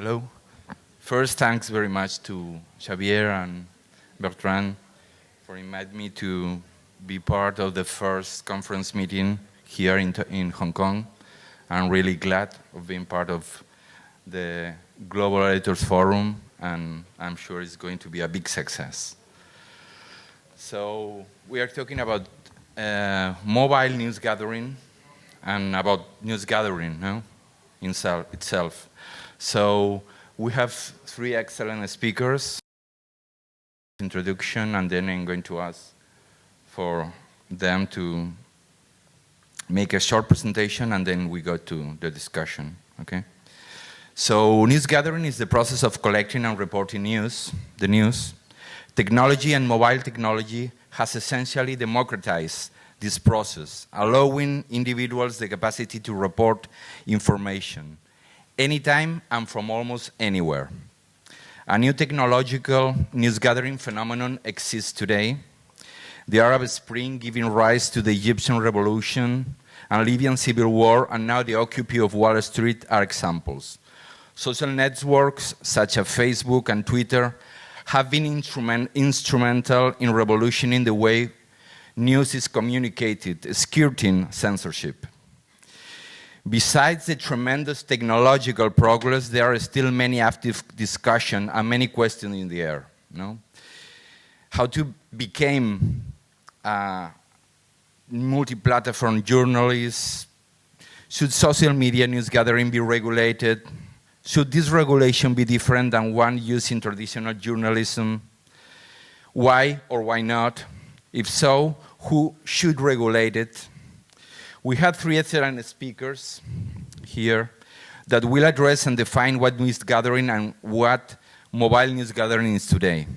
Hello. First, thanks very much to Xavier and Bertrand for inviting me to be part of the first conference meeting here in Hong Kong. I'm really glad of being part of the Global Editors Forum, and I'm sure it's going to be a big success. So we are talking about mobile news gathering and about news gathering, no? itself. So we have three excellent speakers. Introduction, and then I'm going to ask for them to make a short presentation, and then we go to the discussion, okay? So news gathering is the process of collecting and reporting the news. Technology and mobile technology has essentially democratized this process, allowing individuals the capacity to report information anytime and from almost anywhere. A new technological news gathering phenomenon exists today. The Arab Spring giving rise to the Egyptian Revolution and Libyan Civil War, and now the Occupy of Wall Street are examples. Social networks such as Facebook and Twitter have been instrumental in revolutioning the way news is communicated, skirting censorship. Besides the tremendous technological progress, there are still many active discussions and many questions in the air. No? How to become a multi-platform journalist? Should social media news gathering be regulated? Should this regulation be different than one used in traditional journalism? Why or why not? If so, who should regulate it? We have three excellent speakers here that will address and define what news gathering and what mobile news gathering is today.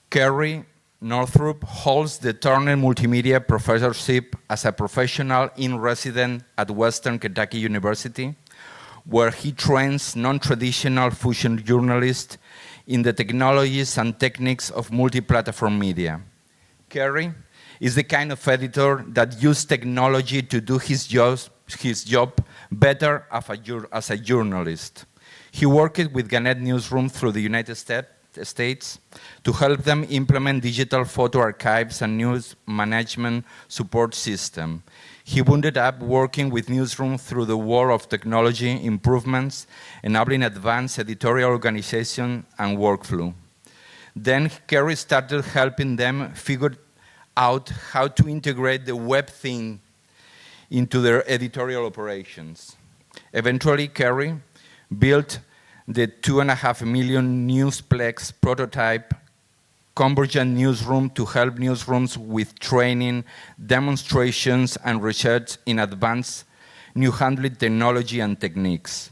Kerry, Northrup, holds the Turner Multimedia Professorship as a professional in residence at Western Kentucky University, where he trains non-traditional fusion journalists in the technologies and techniques of multi-platform media. Kerry is the kind of editor that uses technology to do his job better as a journalist. He worked with Gannett Newsroom through the United States to help them implement digital photo archives and news management support system. He ended up working with Newsroom through the world of technology improvements, enabling advanced editorial organization and workflow. Then Kerry started helping them figure out how to integrate the web thing into their editorial operations. Eventually, Kerry built the 2.5 million Newsplexer prototype convergent newsroom to help newsrooms with training, demonstrations, and research in advanced new handling technology and techniques.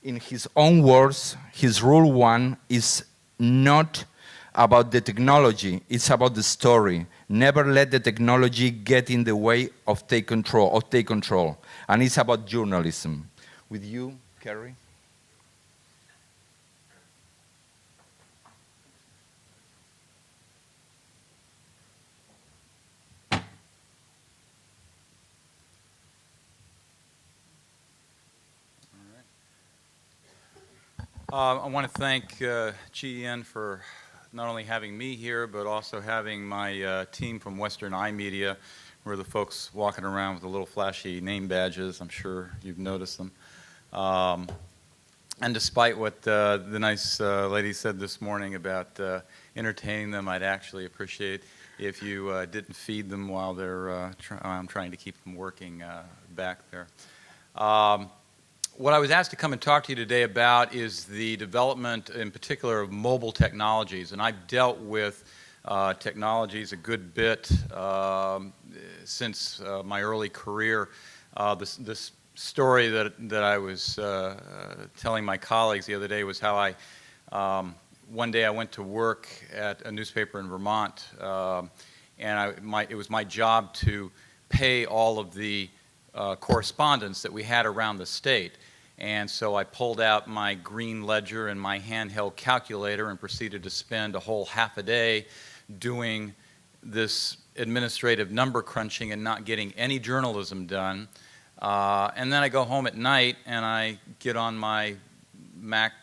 In his own words, his rule one is not about the technology, it's about the story. Never let the technology get in the way of take control. And it's about journalism. With you, Kerry. I want to thank GEN for not only having me here, but also having my team from Western Eye Media, who are the folks walking around with the little flashy name badges. I'm sure you've noticed them. And despite what the nice lady said this morning about entertaining them, I'd actually appreciate if you didn't feed them while I'm trying to keep them working back there. What I was asked to come and talk to you today about is the development, in particular, of mobile technologies. And I've dealt with technologies a good bit since my early career. This story that I was telling my colleagues the other day was how one day I went to work at a newspaper in Vermont, and it was my job to pay all of the correspondence that we had around the state. And so I pulled out my green ledger and my handheld calculator and proceeded to spend a whole half a day doing this administrative number crunching and not getting any journalism done. And then I go home at night and I get on my Mac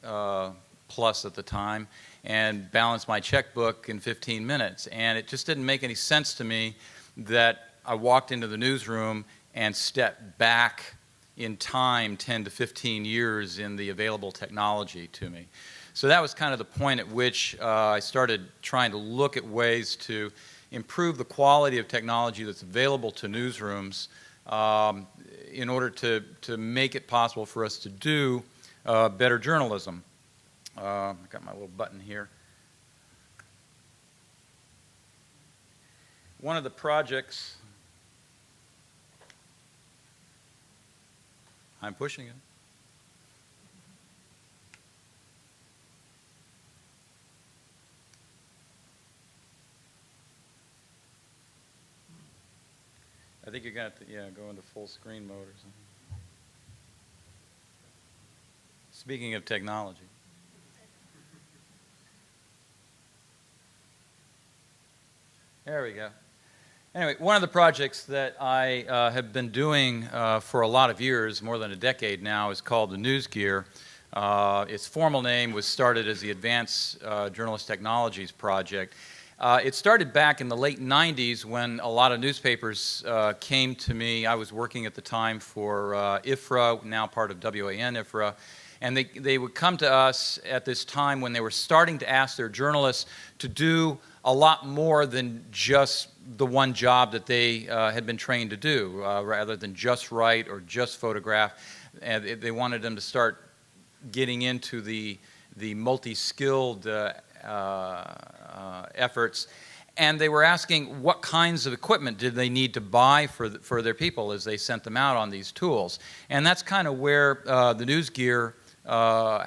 plus at the time and balance my checkbook in 15 minutes. And it just didn't make any sense to me that I walked into the newsroom and stepped back in time 10 to 15 years in the available technology to me. So that was kind of the point at which I started trying to look at ways to improve the quality of technology that's available to newsrooms in order to make it possible for us to do better journalism. I got my little button here. One of the projects, I'm pushing it. I think you're going to have to, go into full screen mode or something. Speaking of technology. There we go. Anyway, one of the projects that I have been doing for a lot of years, more than a decade now, is called the NewsGear. Its formal name was started as the Advanced Journalist Technologies Project. It started back in the late 90s when a lot of newspapers came to me. I was working at the time for IFRA, now part of WAN IFRA, and they would come to us at this time when they were starting to ask their journalists to do a lot more than just the one job that they had been trained to do, rather than just write or just photograph. And they wanted them to start getting into the multi-skilled efforts, and they were asking what kinds of equipment did they need to buy for their people as they sent them out on these tools. And that's kind of where the NewsGear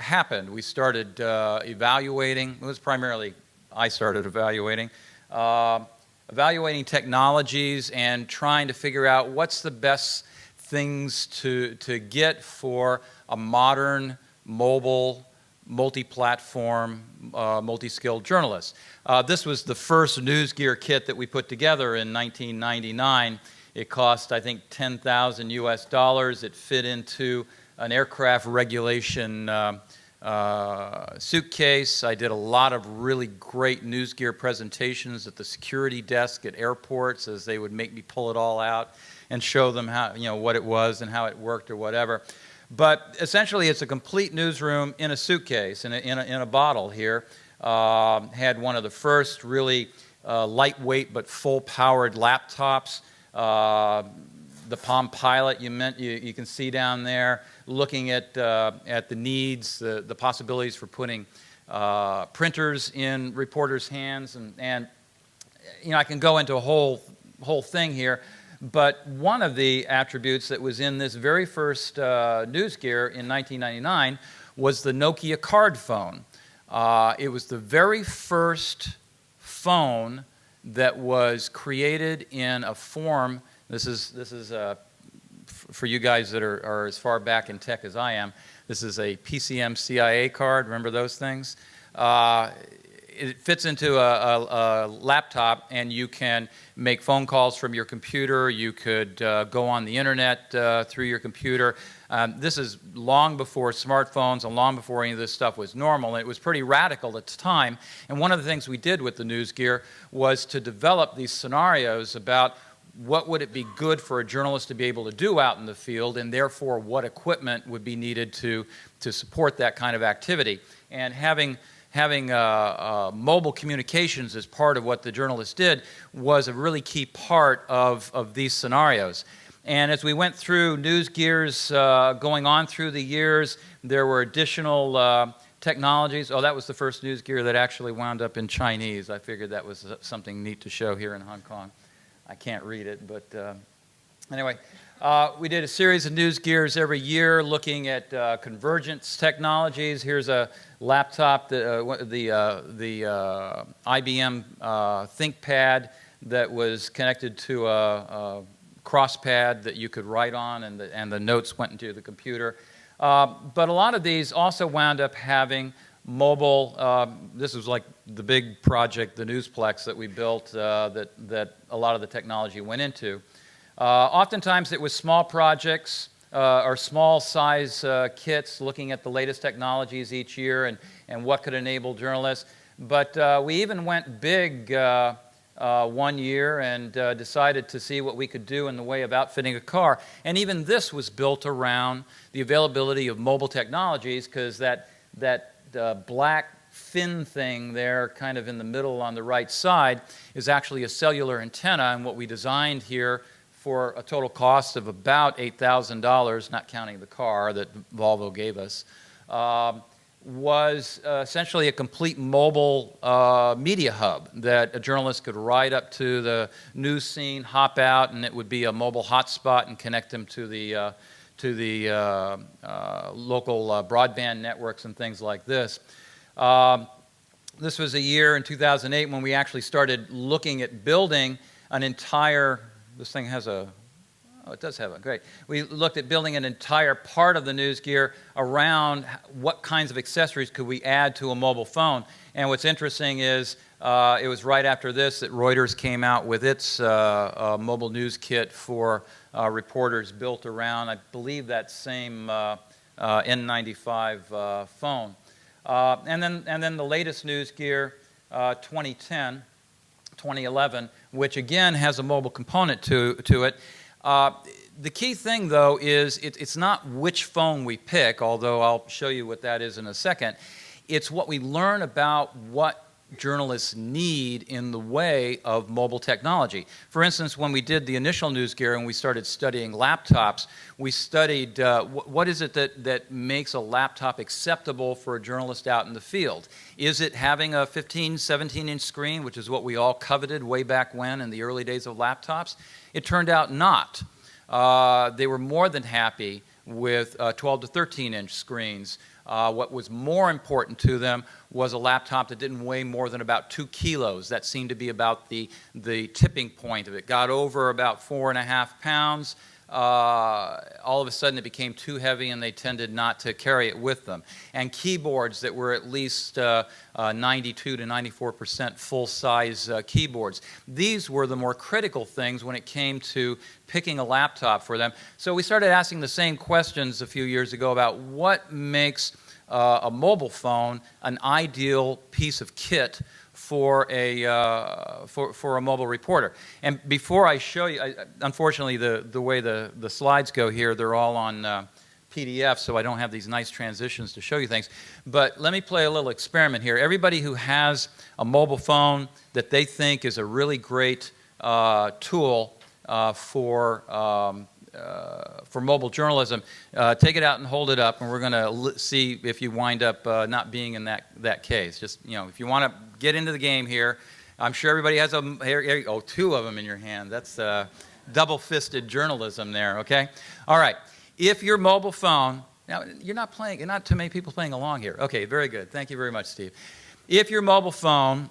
happened. We started evaluating. It was primarily I started evaluating technologies and trying to figure out what's the best things to get for a modern, mobile, multi-platform, multi-skilled journalist. This was the first NewsGear kit that we put together in 1999. It cost, I think, $10,000 US. It fit into an aircraft regulation suitcase. I did a lot of really great NewsGear presentations at the security desk at airports as they would make me pull it all out and show them how, what it was and how it worked or whatever. But essentially, it's a complete newsroom in a suitcase, in a bottle here. Had one of the first really lightweight but full-powered laptops. The Palm Pilot you can see down there, looking at the needs, the possibilities for putting printers in reporters' hands, and I can go into a whole thing here. But one of the attributes that was in this very first NewsGear in 1999 was the Nokia card phone. It was the very first phone that was created in a form. This is for you guys that are as far back in tech as I am. This is a PCM CIA card. Remember those things? It fits into a laptop, and you can make phone calls from your computer. You could go on the internet through your computer. This is long before smartphones and long before any of this stuff was normal. And it was pretty radical at the time. And one of the things we did with the NewsGear was to develop these scenarios about what would it be good for a journalist to be able to do out in the field, and therefore what equipment would be needed to support that kind of activity. And having mobile communications as part of what the journalists did was a really key part of these scenarios. And as we went through NewsGears going on through the years, there were additional technologies. Oh, that was the first NewsGear that actually wound up in Chinese. I figured that was something neat to show here in Hong Kong. I can't read it, but anyway. We did a series of NewsGears every year looking at convergence technologies. Here's a laptop, the IBM ThinkPad that was connected to a crosspad that you could write on, and the notes went into the computer. But a lot of these also wound up having mobile. This was like the big project, the Newsplexer that we built, that a lot of the technology went into. Oftentimes it was small projects. or small size kits looking at the latest technologies each year and what could enable journalists. But we even went big one year and decided to see what we could do in the way of outfitting a car. And even this was built around the availability of mobile technologies, because that black fin thing there kind of in the middle on the right side is actually a cellular antenna, and what we designed here for a total cost of about $8,000, not counting the car that Volvo gave us, was essentially a complete mobile media hub that a journalist could ride up to the news scene, hop out, and it would be a mobile hotspot and connect them to the local broadband networks and things like this. This was a year in 2008 when we actually started looking at building an entire, this thing has a, oh, it does have a, great. We looked at building an entire part of the NewsGear around what kinds of accessories could we add to a mobile phone. And what's interesting is it was right after this that Reuters came out with its mobile news kit for reporters built around, I believe, that same N95 phone. And then the latest NewsGear, 2011, which again has a mobile component to it. The key thing, though, is it's not which phone we pick, although I'll show you what that is in a second. It's what we learn about what journalists need in the way of mobile technology. For instance, when we did the initial NewsGear and we started studying laptops, we studied what is it that makes a laptop acceptable for a journalist out in the field. Is it having a 15, 17-inch screen, which is what we all coveted way back when in the early days of laptops? It turned out not. They were more than happy with 12 to 13-inch screens. What was more important to them was a laptop that didn't weigh more than about 2 kilos. That seemed to be about the tipping point of it. Got over about 4.5 pounds. All of a sudden it became too heavy and they tended not to carry it with them. And keyboards that were at least 92 to 94% full-size keyboards. These were the more critical things when it came to picking a laptop for them. So we started asking the same questions a few years ago about what makes a mobile phone an ideal piece of kit for a mobile reporter. And before I show you, unfortunately the way the slides go here, they're all on PDF, so I don't have these nice transitions to show you things. But let me play a little experiment here. Everybody who has a mobile phone that they think is a really great tool for mobile journalism, take it out and hold it up, and we're going to see if you wind up not being in that case. Just, you know, if you want to get into the game here, I'm sure everybody has oh, 2 of them in your hand. That's double-fisted journalism there, okay? All right. If your mobile phone, now you're not too many people playing along here. Okay, very good. Thank you very much, Steve. If your mobile phone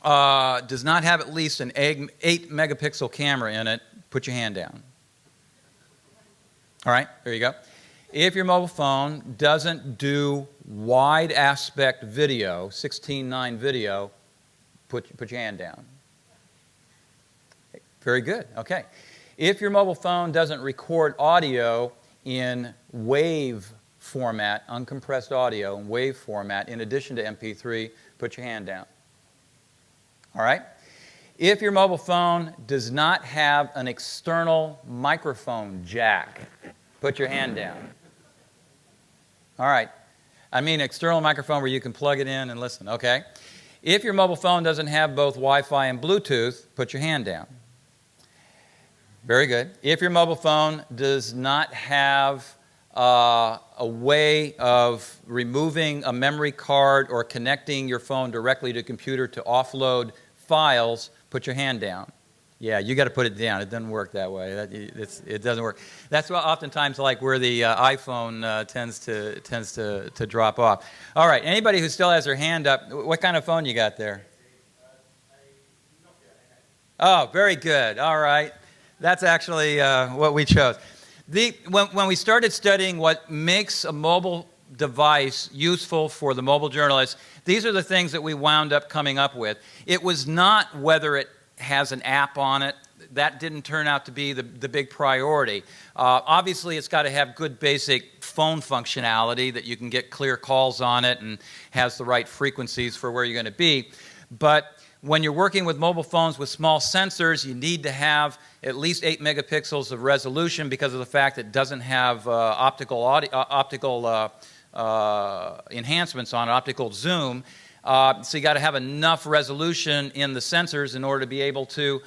does not have at least an 8-megapixel camera in it, put your hand down. All right, there you go. If your mobile phone doesn't do wide aspect video, 16:9 video, put your hand down. Very good, okay. If your mobile phone doesn't record audio in WAV format, uncompressed audio in WAV format, in addition to MP3, put your hand down. All right? If your mobile phone does not have an external microphone jack, put your hand down. All right. I mean external microphone where you can plug it in and listen, okay? If your mobile phone doesn't have both Wi-Fi and Bluetooth, put your hand down. Very good. If your mobile phone does not have a way of removing a memory card or connecting your phone directly to a computer to offload files, put your hand down. Yeah, you got to put it down. It doesn't work that way. It doesn't work. That's oftentimes like where the iPhone tends to drop off. All right. Anybody who still has their hand up, what kind of phone you got there? Oh, very good. All right. That's actually what we chose. When we started studying what makes a mobile device useful for the mobile journalist, these are the things that we wound up coming up with. It was not whether it has an app on it, that didn't turn out to be the big priority. Obviously, it's got to have good basic phone functionality that you can get clear calls on it and has the right frequencies for where you're going to be. But when you're working with mobile phones with small sensors, you need to have at least 8 megapixels of resolution because of the fact that it doesn't have optical enhancements on it, optical zoom. So you got to have enough resolution in the sensors in order to be able to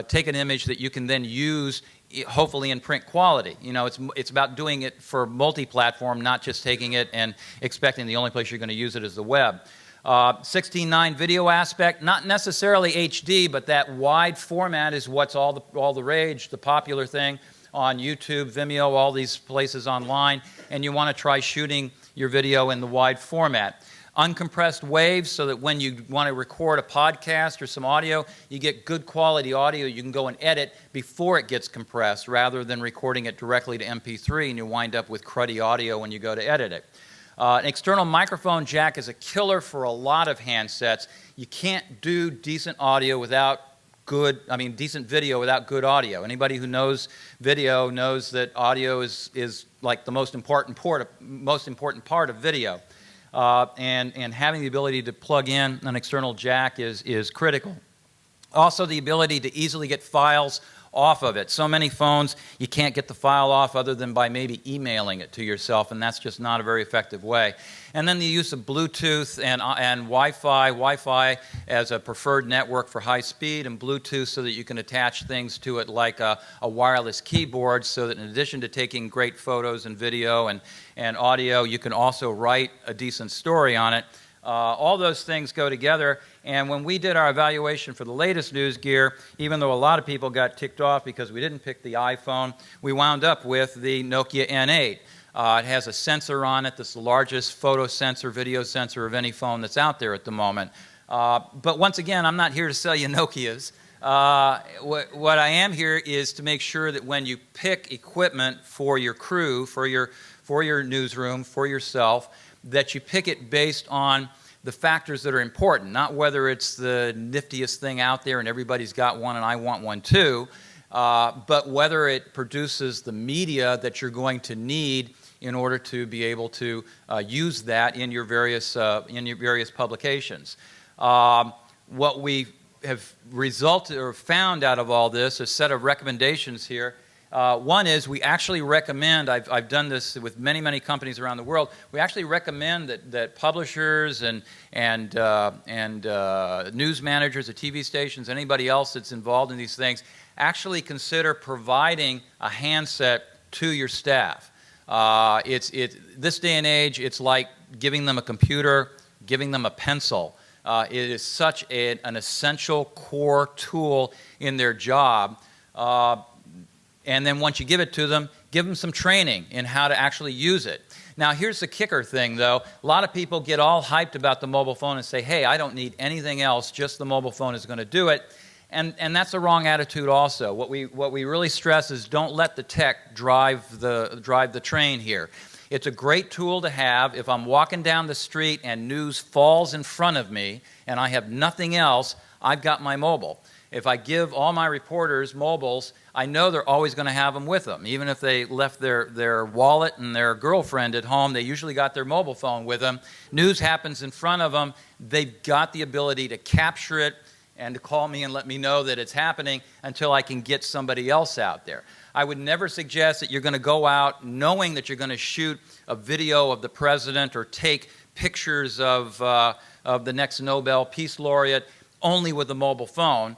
take an image that you can then use, hopefully in print quality. You know, it's about doing it for multi-platform, not just taking it and expecting the only place you're going to use it is the web. 16:9 video aspect, not necessarily HD, but that wide format is what's all the rage, the popular thing on YouTube, Vimeo, all these places online, and you want to try shooting your video in the wide format. Uncompressed waves, so that when you want to record a podcast or some audio, you get good quality audio you can go and edit before it gets compressed, rather than recording it directly to MP3 and you wind up with cruddy audio when you go to edit it. An external microphone jack is a killer for a lot of handsets. You can't do decent audio without decent video without good audio. Anybody who knows video knows that audio is like the most important part of video. And having the ability to plug in an external jack is critical. Also, the ability to easily get files off of it. So many phones, you can't get the file off other than by maybe emailing it to yourself, and that's just not a very effective way. And then the use of Bluetooth and Wi-Fi. Wi-Fi as a preferred network for high speed, and Bluetooth so that you can attach things to it like a wireless keyboard, so that in addition to taking great photos and video and audio, you can also write a decent story on it. All those things go together, and when we did our evaluation for the latest NewsGear, even though a lot of people got ticked off because we didn't pick the iPhone, we wound up with the Nokia N8. It has a sensor on it that's the largest photo sensor, video sensor of any phone that's out there at the moment. But once again, I'm not here to sell you Nokias. What I am here is to make sure that when you pick equipment for your crew, for your newsroom, for yourself, that you pick it based on the factors that are important, not whether it's the niftiest thing out there and everybody's got one and I want one too, but whether it produces the media that you're going to need in order to be able to use that in your various publications. What we have resulted or found out of all this, a set of recommendations here. One is we actually recommend, I've done this with many, many companies around the world, we actually recommend that publishers and news managers at TV stations, anybody else that's involved in these things, actually consider providing a handset to your staff. This day and age, it's like giving them a computer, giving them a pencil. It is such an essential core tool in their job. And then once you give it to them, give them some training in how to actually use it. Now, here's the kicker thing, though. A lot of people get all hyped about the mobile phone and say, hey, I don't need anything else, just the mobile phone is going to do it. And that's the wrong attitude also. What we really stress is don't let the tech drive the train here. It's a great tool to have if I'm walking down the street and news falls in front of me and I have nothing else, I've got my mobile. If I give all my reporters mobiles, I know they're always going to have them with them. Even if they left their wallet and their girlfriend at home, they usually got their mobile phone with them. News happens in front of them. They've got the ability to capture it and to call me and let me know that it's happening until I can get somebody else out there. I would never suggest that you're going to go out knowing that you're going to shoot a video of the president or take pictures of the next Nobel Peace Laureate only with a mobile phone.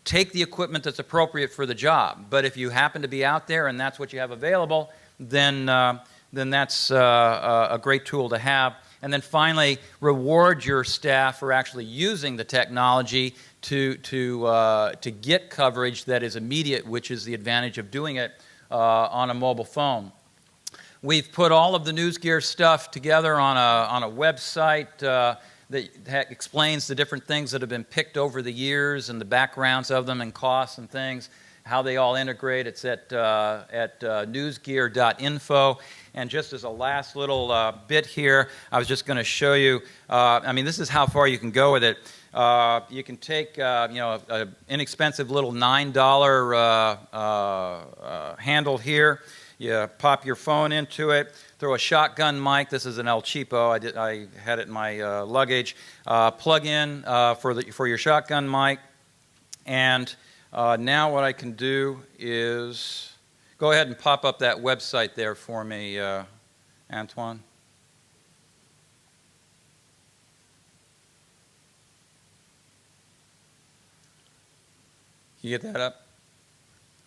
Take the equipment that's appropriate for the job. But if you happen to be out there and that's what you have available, then that's a great tool to have. And then finally, reward your staff for actually using the technology to get coverage that is immediate, which is the advantage of doing it on a mobile phone. We've put all of the NewsGear stuff together on a website that explains the different things that have been picked over the years and the backgrounds of them and costs and things, how they all integrate. It's at newsgear.info. And just as a last little bit here, I was just going to show you, this is how far you can go with it. You can take, an inexpensive little $9 handle here. You pop your phone into it, throw a shotgun mic. This is an El Cheapo. I had it in my luggage. Plug in for your shotgun mic. And now what I can do is go ahead and pop up that website there for me, Antoine. Can you get that up?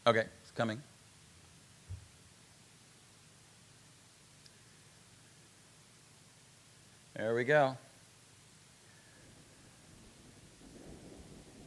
Okay, it's coming. There we go.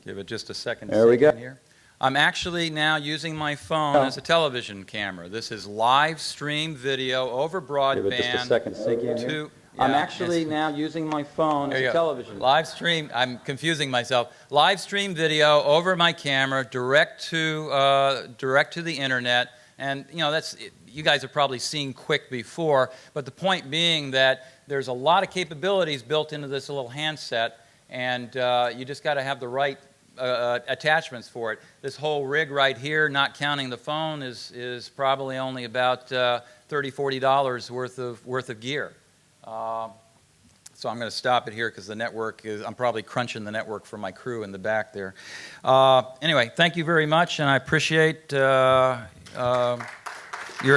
Give it just a second. There we go. Here. I'm actually now using my phone as a television camera. This is live stream video over broadband. Give it just a second. Sink in here. I'm actually now using my phone as a television. Live stream. I'm confusing myself. Live stream video over my camera, direct to the internet, and that's you guys have probably seen Quick before. But the point being that there's a lot of capabilities built into this little handset, and you just got to have the right attachments for it. This whole rig right here, not counting the phone, is probably only about $30–40 worth of gear. So I'm going to stop it here because the network is, I'm probably crunching the network for my crew in the back there. Anyway, thank you very much, and I appreciate your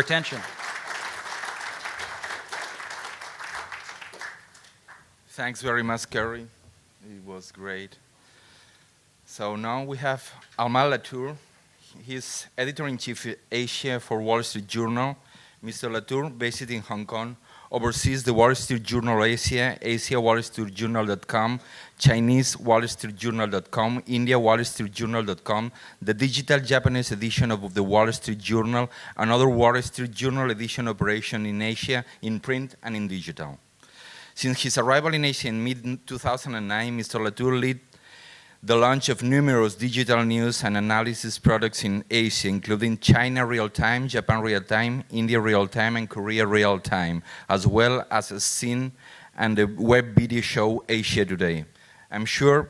attention. Thanks very much, Kerry. It was great. So now we have Almar Latour. He's editor-in-chief Asia for Wall Street Journal. Mr. Latour, based in Hong Kong, oversees the Wall Street Journal Asia, Asia WallStreetJournal.com, Chinese WallStreetJournal.com, India WallStreetJournal.com, the digital Japanese edition of the Wall Street Journal, another Wall Street Journal edition operation in Asia, in print and in digital. Since his arrival in Asia in mid-2009, Mr. Latour led the launch of numerous digital news and analysis products in Asia, including China Real-Time, Japan Real-Time, India Real-Time, and Korea Real-Time, as well as a scene and the web video show Asia Today. I'm sure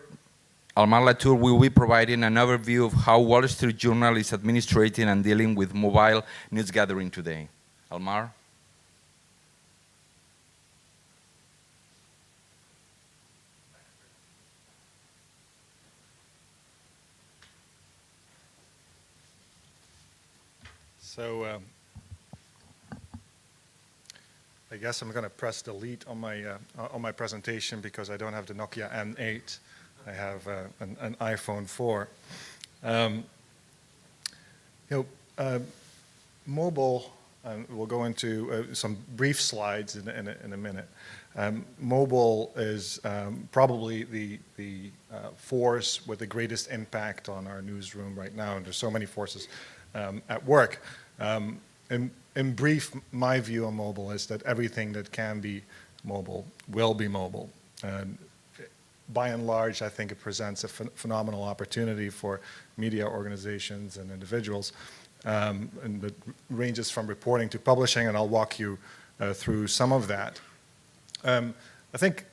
Almar Latour will be providing an overview of how Wall Street Journal is administrating and dealing with mobile news gathering today. Almar? So I guess I'm going to press delete on my presentation because I don't have the Nokia N8. I have an iPhone 4. Mobile. We'll go into some brief slides in a minute. Mobile is probably the force with the greatest impact on our newsroom right now, and there's so many forces at work. In brief, my view on mobile is that everything that can be mobile will be mobile. By and large, I think it presents a phenomenal opportunity for media organizations and individuals, and it ranges from reporting to publishing, and I'll walk you through some of that. I think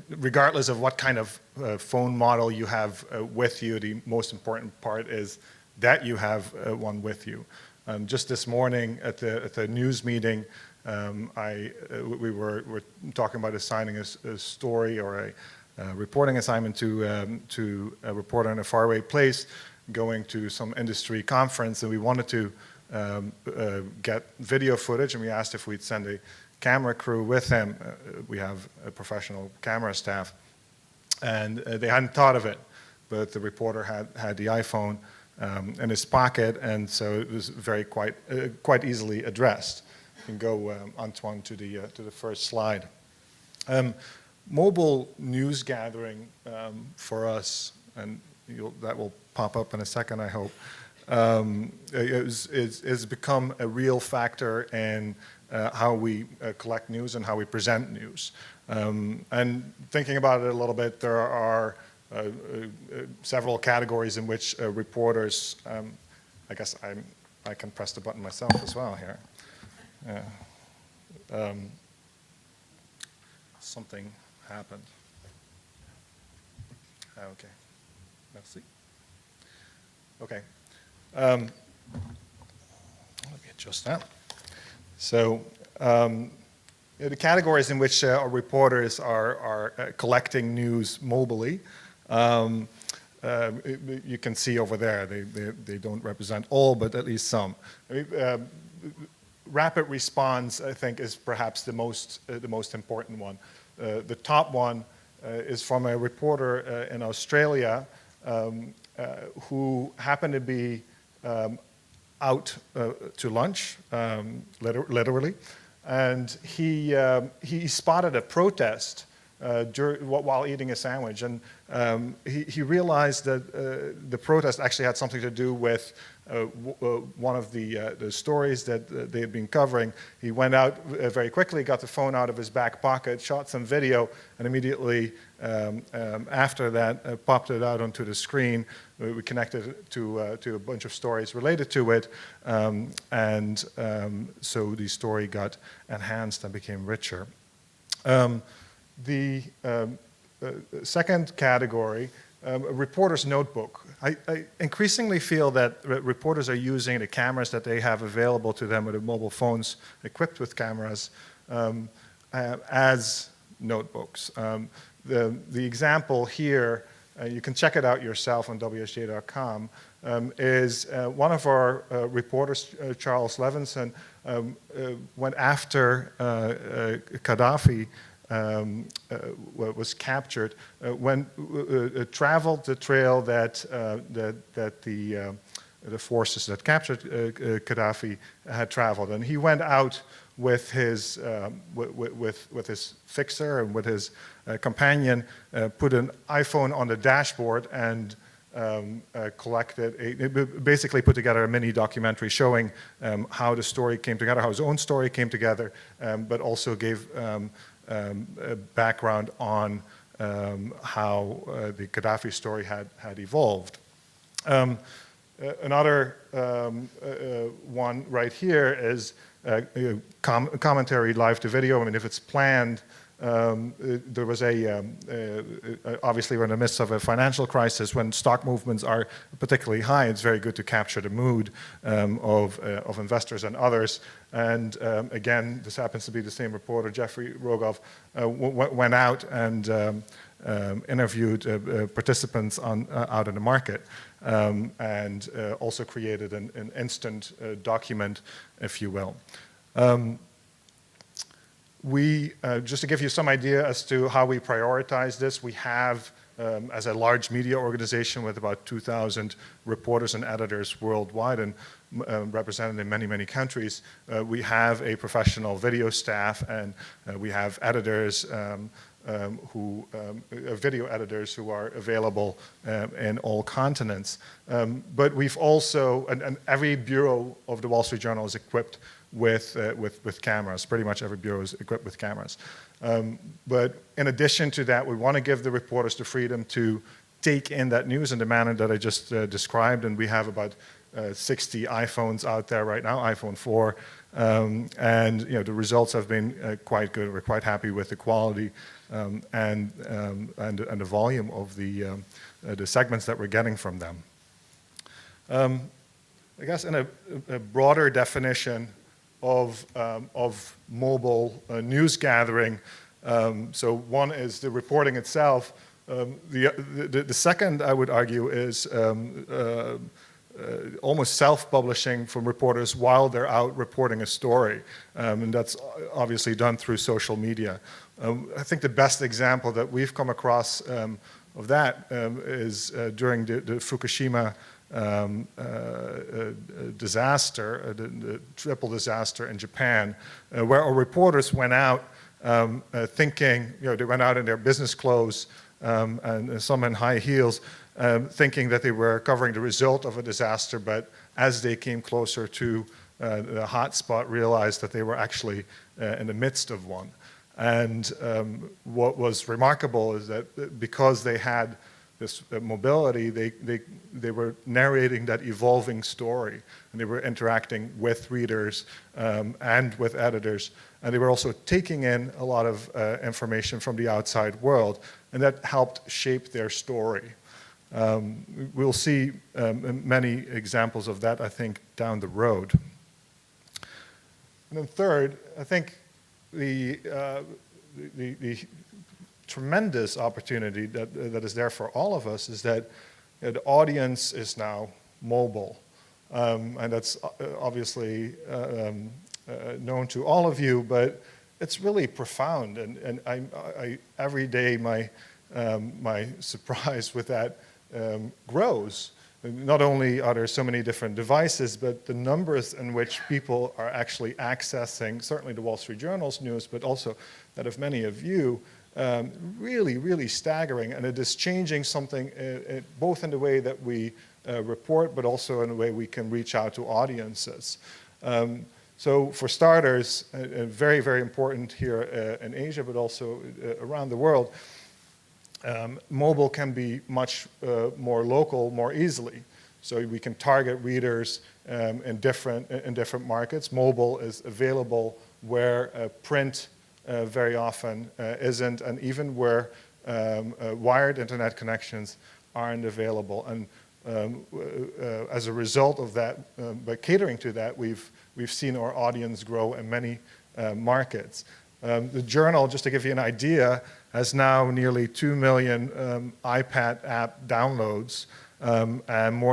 regardless of what kind of phone model you have with you, the most important part is that you have one with you. Just this morning at the news meeting, we were talking about assigning a story or a reporting assignment to a reporter in a faraway place, going to some industry conference, and we wanted to get video footage, and we asked if we'd send a camera crew with him. We have a professional camera staff, and they hadn't thought of it, but the reporter had the iPhone in his pocket, and so it was quite easily addressed. You can go, Antoine, to the first slide. Mobile news gathering for us, and that will pop up in a second, I hope, has become a real factor in how we collect news and how we present news. And thinking about it a little bit, there are several categories in which reporters, I guess I can press the button myself as well here. Something happened. Okay. Merci. Okay. Let me adjust that. So the categories in which our reporters are collecting news mobily, you can see over there. They don't represent all, but at least some. Rapid response, I think, is perhaps the most important one. The top one is from a reporter in Australia who happened to be out to lunch, literally, and he spotted a protest while eating a sandwich, and he realized that the protest actually had something to do with one of the stories that they had been covering. He went out very quickly, got the phone out of his back pocket, shot some video, and immediately after that popped it out onto the screen. We connected it to a bunch of stories related to it, and so the story got enhanced and became richer. The second category, a reporter's notebook. I increasingly feel that reporters are using the cameras that they have available to them with their mobile phones equipped with cameras as notebooks. The example here, you can check it out yourself on WSJ.com, is one of our reporters, Charles Levinson, went after Gaddafi was captured, traveled the trail that the forces that captured Gaddafi had traveled, and he went out with his fixer and with his companion, put an iPhone on the dashboard and basically put together a mini documentary showing how the story came together, how his own story came together, but also gave a background on how the Gaddafi story had evolved. Another one right here is commentary live to video. I mean, if it's planned, there was obviously we're in the midst of a financial crisis. When stock movements are particularly high, it's very good to capture the mood of investors and others. And again, this happens to be the same reporter, Jeffrey Rogoff, went out and interviewed participants out in the market, and also created an instant document, if you will. Just to give you some idea as to how we prioritize this, we have, as a large media organization with about 2,000 reporters and editors worldwide and represented in many, many countries, we have a professional video staff, and we have editors video editors who are available in all continents. But we've also, and every bureau of the Wall Street Journal is equipped with cameras. Pretty much every bureau is equipped with cameras. But in addition to that, we want to give the reporters the freedom to take in that news in the manner that I just described, and we have about 60 iPhones out there right now, iPhone 4, and the results have been quite good. We're quite happy with the quality and the volume of the segments that we're getting from them. I guess in a broader definition of mobile news gathering, so one is the reporting itself. The second, I would argue, is almost self-publishing from reporters while they're out reporting a story, and that's obviously done through social media. I think the best example that we've come across of that is during the Fukushima disaster, the triple disaster in Japan, where our reporters went out thinking, they went out in their business clothes and some in high heels, thinking that they were covering the result of a disaster, but as they came closer to the hot spot, realized that they were actually in the midst of one. And what was remarkable is that because they had this mobility, they were narrating that evolving story, and they were interacting with readers and with editors, and they were also taking in a lot of information from the outside world, and that helped shape their story. We'll see many examples of that, I think, down the road. And then third, I think the tremendous opportunity that is there for all of us is that the audience is now mobile. And that's obviously known to all of you, but it's really profound. And I every day my surprise with that grows. Not only are there so many different devices, but the numbers in which people are actually accessing, certainly the Wall Street Journal's news, but also that of many of you, really, really staggering. And it is changing something both in the way that we report, but also in the way we can reach out to audiences. So for starters, very, very important here in Asia, but also around the world, mobile can be much more local, more easily. So we can target readers in different markets. Mobile is available where print very often isn't, and even where wired internet connections aren't available. And as a result of that, by catering to that, we've seen our audience grow in many markets. The Journal, just to give you an idea, has now nearly 2 million iPad app downloads and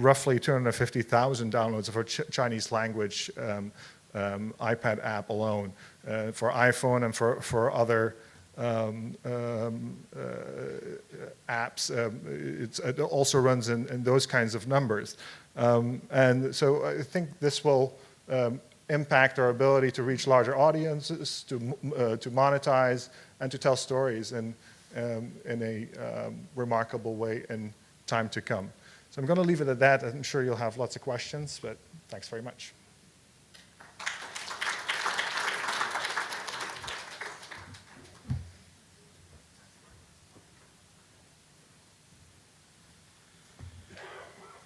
roughly 250,000 downloads of our Chinese language iPad app alone. For iPhone and for other apps, it also runs in those kinds of numbers. And so I think this will impact our ability to reach larger audiences, to monetize, and to tell stories in a remarkable way in time to come. So I'm going to leave it at that. I'm sure you'll have lots of questions, but thanks very much.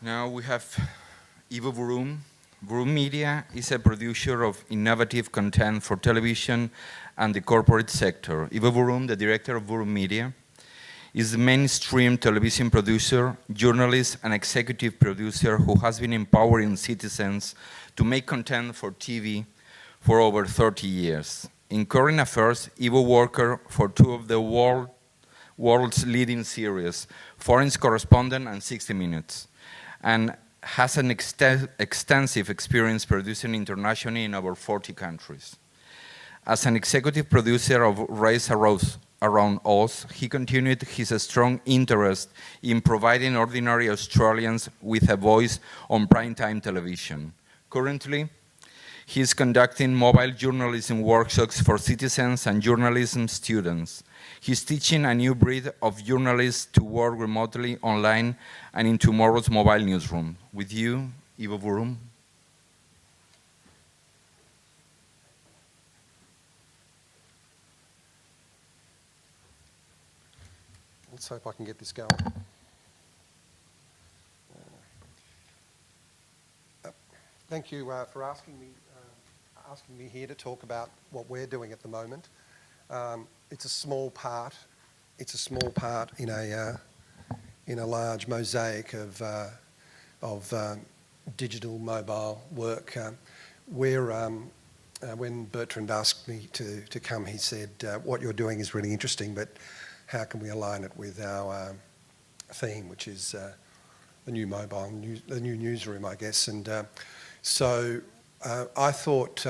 Now we have Ivo Burum. Burum Media is a producer of innovative content for television and the corporate sector. Ivo Burum, the director of Burum Media, is the mainstream television producer, journalist, and executive producer who has been empowering citizens to make content for TV for over 30 years. In current affairs, Ivo worked for two of the world's leading series, Foreign Correspondent and 60 Minutes, and has an extensive experience producing internationally in over 40 countries. As an executive producer of Race Around Us, he continued his strong interest in providing ordinary Australians with a voice on primetime television. Currently, he is conducting mobile journalism workshops for citizens and journalism students. He's teaching a new breed of journalists to work remotely, online, and in tomorrow's mobile newsroom. With you, Ivo Burum. Let's hope I can get this going. Thank you for asking me here to talk about what we're doing at the moment. It's a small part. It's a small part in a large mosaic of digital mobile work. When Bertrand asked me to come, he said, "What you're doing is really interesting, but how can we align it with our theme, which is the new newsroom, I guess?" And so I thought.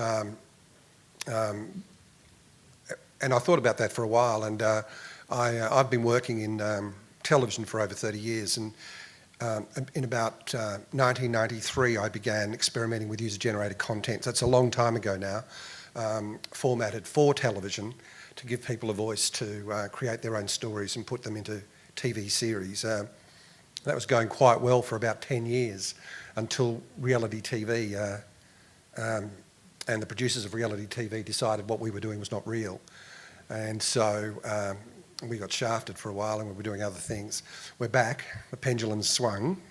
And I thought about that for a while, and I've been working in television for over 30 years, and in about 1993 I began experimenting with user-generated content. That's a long time ago now, formatted for television to give people a voice to create their own stories and put them into TV series. That was going quite well for about 10 years until reality TV and the producers of reality TV decided what we were doing was not real. And so we got shafted for a while and we were doing other things. We're back, the pendulum's swung,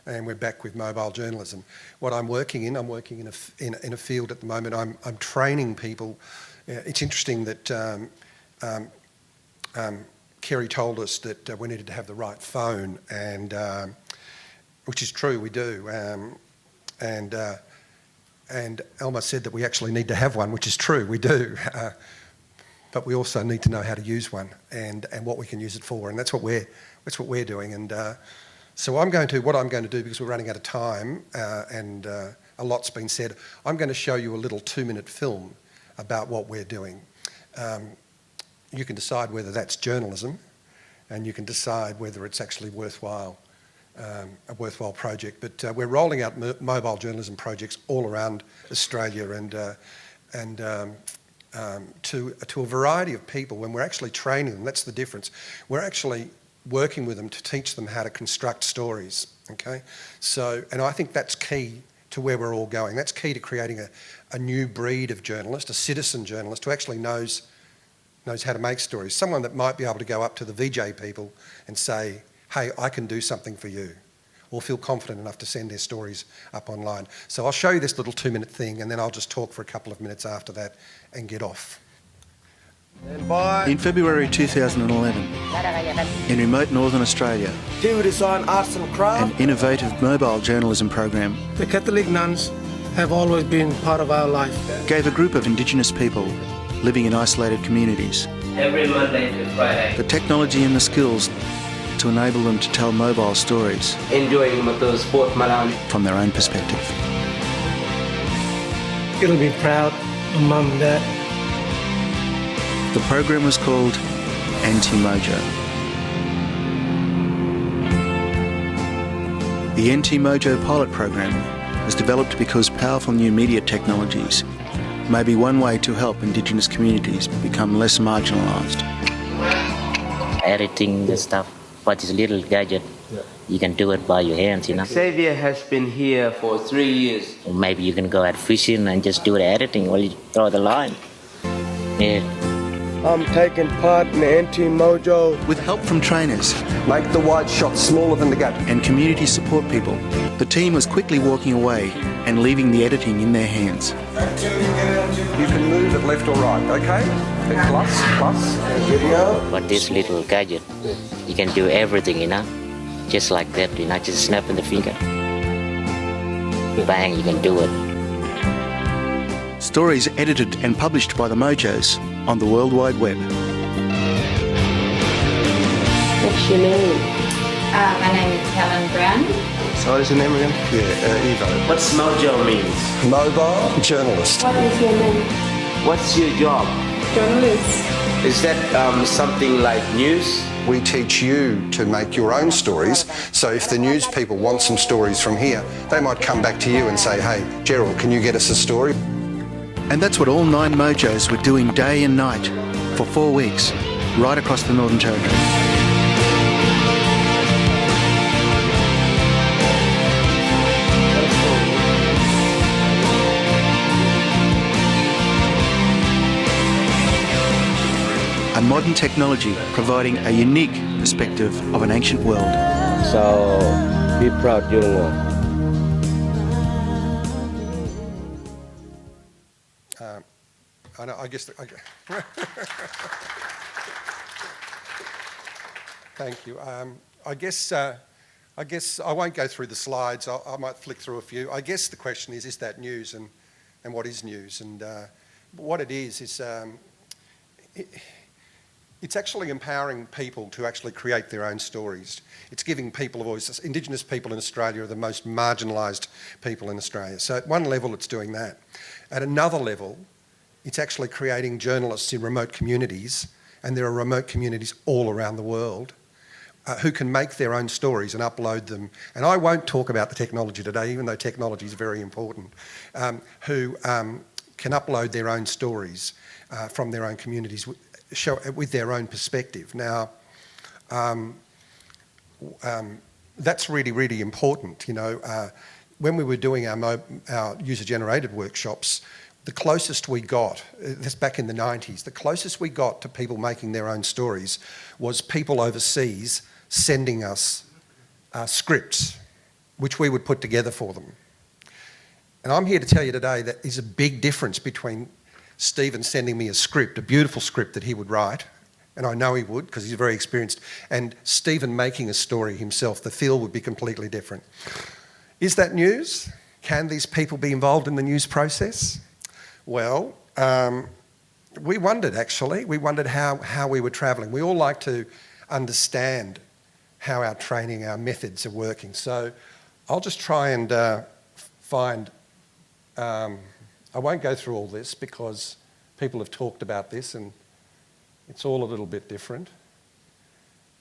and we're back with mobile journalism. What I'm working in a field at the moment. I'm training people. It's interesting that Kerry told us that we needed to have the right phone, and which is true, we do. And Almar said that we actually need to have one, which is true, we do. But we also need to know how to use one and what we can use it for, and that's what we're doing. And so what I'm going to do, because we're running out of time and a lot's been said, I'm going to show you a little 2-minute film about what we're doing. You can decide whether that's journalism, and you can decide whether it's actually worthwhile, a worthwhile project. But we're rolling out mobile journalism projects all around Australia and to a variety of people. When we're actually training them, that's the difference. We're actually working with them to teach them how to construct stories, okay? So, and I think that's key to where we're all going. That's key to creating a new breed of journalist, a citizen journalist who actually knows how to make stories. Someone that might be able to go up to the VJ people and say, hey, I can do something for you, or feel confident enough to send their stories up online. So I'll show you this little 2-minute thing, and then I'll just talk for a couple of minutes after that and get off. In February 2011, in remote northern Australia, Interior design, arts and an craft. innovative mobile journalism program The Catholic nuns have always been part of our life. gave a group of Indigenous people living in isolated communities every Monday to Friday. the technology and the skills to enable them to tell mobile stories Enjoying motorsport Malang. from their own perspective. It'll be proud of Mum and Dad. The program was called Anti-Mojo. The Anti-Mojo pilot program was developed because powerful new media technologies may be one way to help Indigenous communities become less marginalised. Editing the stuff, what is a little gadget, you can do it by your hands, you know. Xavier has been here for 3 years. Or maybe you can go out fishing and just do the editing while you throw the line. Yeah. I'm taking part in the Anti-Mojo. With help from trainers Make the wide shot smaller than the gap. and community support people, the team was quickly walking away and leaving the editing in their hands. You can move it left or right, okay? Plus, video. But this little gadget, you can do everything, you know. Just like that, you know, just snapping the finger. Bang, you can do it. Stories edited and published by the Mojos on the World Wide Web. What's your name? My name is Helen Brown. So what is your name again? Yeah, Evo. What's mojo means? Mobile journalist. What is your name? What's your job? Journalist. Is that something like news? We teach you to make your own stories. So if the news people want some stories from here, they might come back to you and say, hey, Gerald, can you get us a story? And that's what all 9 Mojos were doing day and night for 4 weeks, right across the Northern Territory. A modern technology providing a unique perspective of an ancient world. So, be proud, Yulungo. I know, I guess... Thank you. I guess I won't go through the slides. I might flick through a few. I guess the question is that news, and what is news? And what it is it's actually empowering people to actually create their own stories. It's giving people a voice. Indigenous people in Australia are the most marginalised people in Australia. So at one level, it's doing that. At another level, it's actually creating journalists in remote communities, and there are remote communities all around the world who can make their own stories and upload them. And I won't talk about the technology today, even though technology is very important, who can upload their own stories from their own communities, with their own perspective. Now, that's really, really important. You know, when we were doing our user-generated workshops, the closest we got, this back in the 90s, the closest we got to people making their own stories was people overseas sending us scripts, which we would put together for them. And I'm here to tell you today that there's a big difference between Stephen sending me a script, a beautiful script that he would write, and I know he would because he's very experienced, and Stephen making a story himself. The feel would be completely different. Is that news? Can these people be involved in the news process? Well, we wondered actually. We wondered how we were travelling. We all like to understand how our training, our methods are working. So I'll just try and find, I won't go through all this because people have talked about this and it's all a little bit different.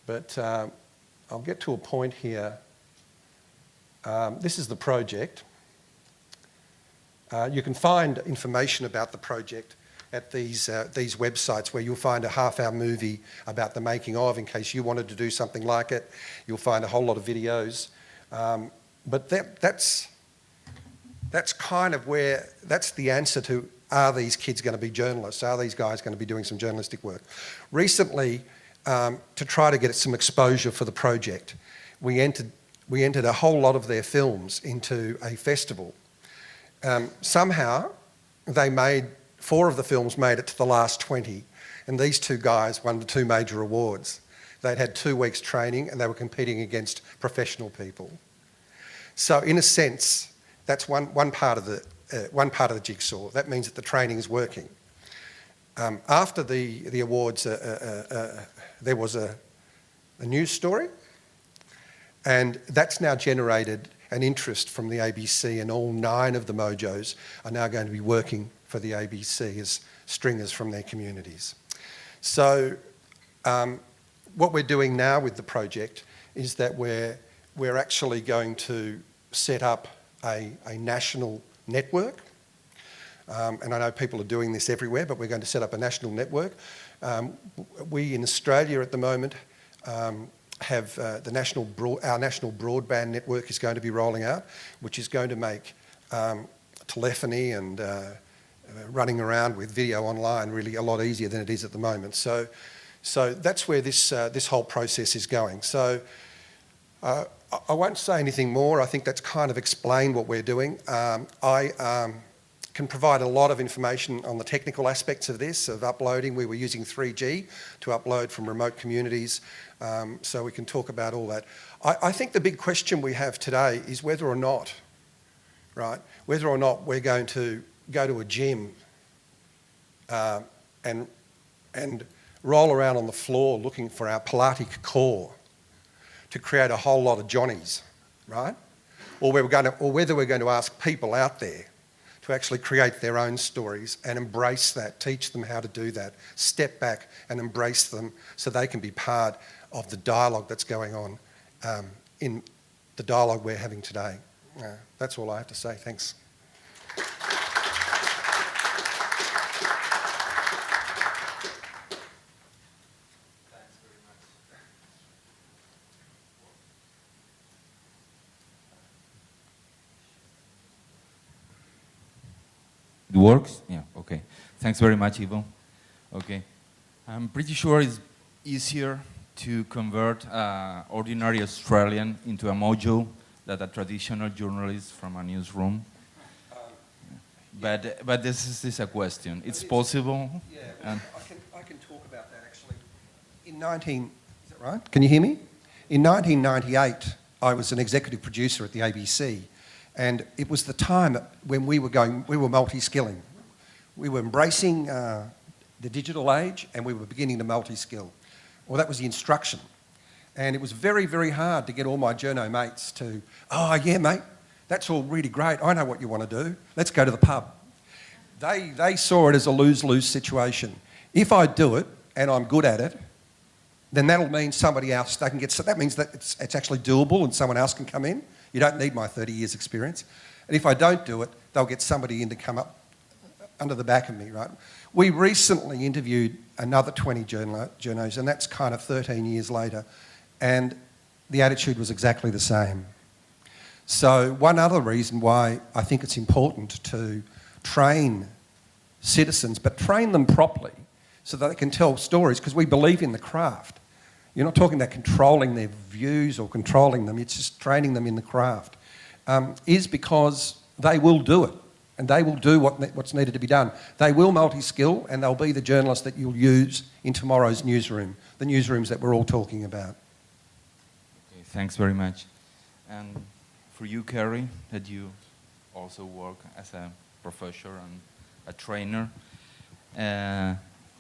But I'll get to a point here. This is the project. You can find information about the project at these websites where you'll find a half-hour movie about the making of in case you wanted to do something like it. You'll find a whole lot of videos. But that's kind of where, that's the answer to, are these kids going to be journalists? Are these guys going to be doing some journalistic work? Recently, to try to get some exposure for the project, we entered a whole lot of their films into a festival. Somehow, they made, 4 of the films made it to the last 20, and these 2 guys won the 2 major awards. They'd had 2 weeks training and they were competing against professional people. So in a sense, that's one part of the jigsaw. That means that the training is working. After the awards, there was a news story, and that's now generated an interest from the ABC, and all 9 of the Mojos are now going to be working for the ABC as stringers from their communities. So what we're doing now with the project is that we're actually going to set up a national network. And I know people are doing this everywhere, but we're going to set up a national network. We in Australia at the moment have our national broadband network is going to be rolling out, which is going to make telephony and running around with video online really a lot easier than it is at the moment. So that's where this whole process is going. So I won't say anything more. I think that's kind of explained what we're doing. I can provide a lot of information on the technical aspects of this, of uploading. We were using 3G to upload from remote communities, so we can talk about all that. I think the big question we have today is whether or not we're going to go to a gym and roll around on the floor looking for our Pilates core to create a whole lot of Johnnies, right? Or whether we're going to ask people out there to actually create their own stories and embrace that, teach them how to do that, step back and embrace them so they can be part of the dialogue that's going on in the dialogue we're having today. That's all I have to say. Thanks. It works? Yeah, okay. Thanks very much, Ivo. Okay. I'm pretty sure it's easier to convert an ordinary Australian into a mojo than a traditional journalist from a newsroom. But this is a question. It's possible? Yeah, well, I can talk about that actually. Is that right? Can you hear me? In 1998, I was an executive producer at the ABC. And it was the time when we were multi-skilling. We were embracing the digital age and we were beginning to multi-skill. Well, that was the instruction. And it was very, very hard to get all my journo mates to, oh yeah, mate, that's all really great. I know what you want to do. Let's go to the pub. They saw it as a lose-lose situation. If I do it and I'm good at it, then that'll mean somebody else, that means that it's actually doable and someone else can come in. You don't need my 30 years experience. And if I don't do it, they'll get somebody in to come up under the back of me, right? We recently interviewed another 20 journos, and that's kind of 13 years later, and the attitude was exactly the same. So one other reason why I think it's important to train citizens, but train them properly so that they can tell stories, because we believe in the craft. You're not talking about controlling their views or controlling them, it's just training them in the craft, is because they will do it, and they will do what's needed to be done. They will multi-skill, and they'll be the journalists that you'll use in tomorrow's newsroom, the newsrooms that we're all talking about. Okay, thanks very much. And for you, Kerry, that you also work as a professor and a trainer,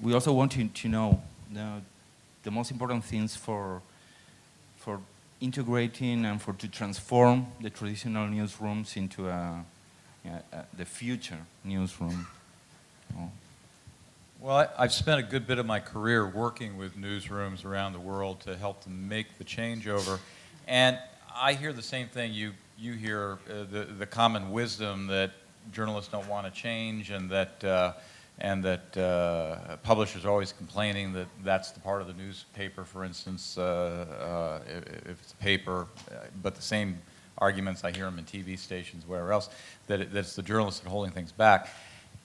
we also want to know the most important things for integrating and to transform the traditional newsrooms into the future newsroom. Oh. Well, I've spent a good bit of my career working with newsrooms around the world to help them make the changeover, and I hear the same thing you hear, the common wisdom that journalists don't want to change, and that publishers are always complaining that that's the part of the newspaper, for instance, if it's a paper, but the same arguments I hear them in TV stations, wherever else, that it's the journalists that are holding things back.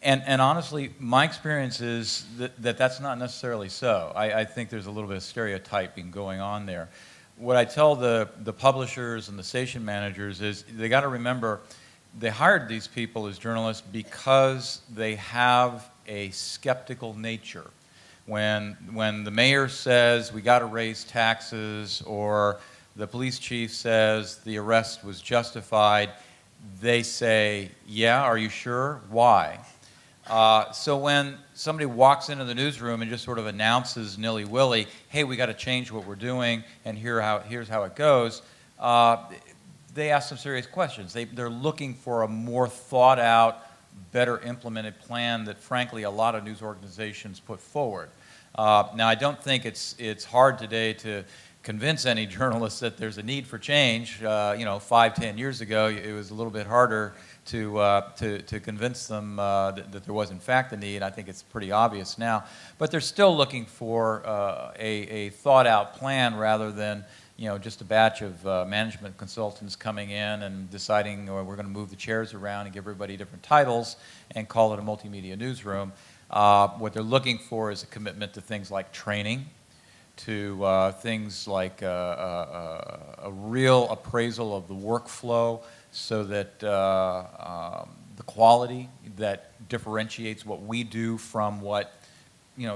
And honestly, my experience is that that's not necessarily so. I think there's a little bit of stereotyping going on there. What I tell the publishers and the station managers is they got to remember they hired these people as journalists because they have a skeptical nature. When the mayor says we got to raise taxes, or the police chief says the arrest was justified, they say, yeah, are you sure? Why? So when somebody walks into the newsroom and just sort of announces nilly-willy, hey, we got to change what we're doing, and here's how it goes, they ask some serious questions. They're looking for a more thought-out, better implemented plan that, frankly, a lot of news organizations put forward. Now, I don't think it's hard today to convince any journalists that there's a need for change. 5-10 years ago, it was a little bit harder to convince them that there was in fact a need. I think it's pretty obvious now. But they're still looking for a thought-out plan rather than just a batch of management consultants coming in and deciding we're going to move the chairs around and give everybody different titles and call it a multimedia newsroom. What they're looking for is a commitment to things like training, to things like a real appraisal of the workflow, so that the quality that differentiates what we do from what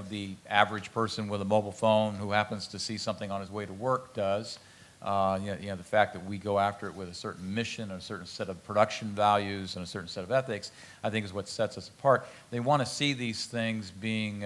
the average person with a mobile phone who happens to see something on his way to work does. The fact that we go after it with a certain mission, a certain set of production values, and a certain set of ethics, I think is what sets us apart. They want to see these things being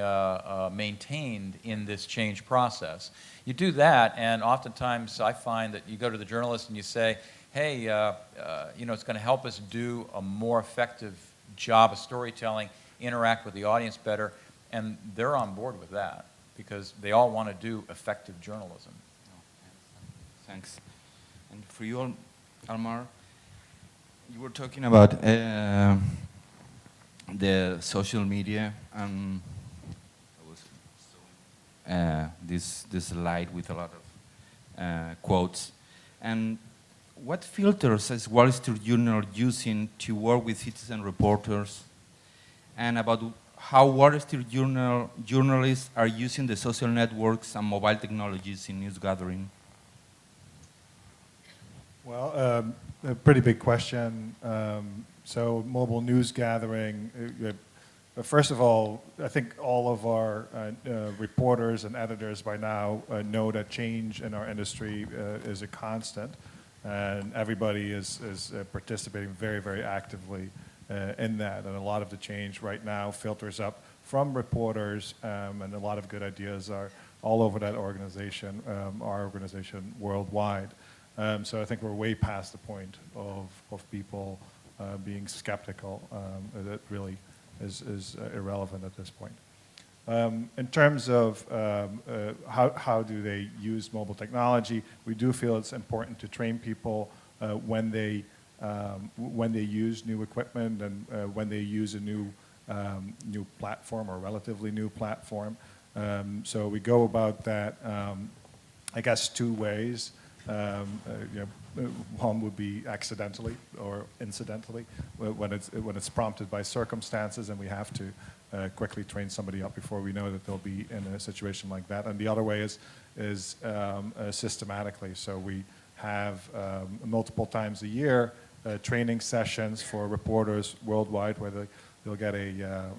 maintained in this change process. You do that, and oftentimes I find that you go to the journalist and you say, hey, it's going to help us do a more effective job of storytelling, interact with the audience better, and they're on board with that because they all want to do effective journalism. Thanks. And for you, Almar, you were talking about the social media, and this slide with a lot of quotes. And what filters is Wall Street Journal using to work with citizen reporters, and about how Wall Street Journal journalists are using the social networks and mobile technologies in news gathering? Well, a pretty big question. So mobile news gathering, first of all, I think all of our reporters and editors by now know that change in our industry is a constant, and everybody is participating very, very actively in that. And a lot of the change right now filters up from reporters, and a lot of good ideas are all over that organization, our organization worldwide. So I think we're way past the point of people being skeptical. That really is irrelevant at this point. In terms of how do they use mobile technology, we do feel it's important to train people when they use new equipment and when they use a new platform or relatively new platform. So we go about that, I guess, two ways. One would be accidentally or incidentally, when it's prompted by circumstances and we have to quickly train somebody up before we know that they'll be in a situation like that. And the other way is systematically. So we have multiple times a year training sessions for reporters worldwide, where they'll get a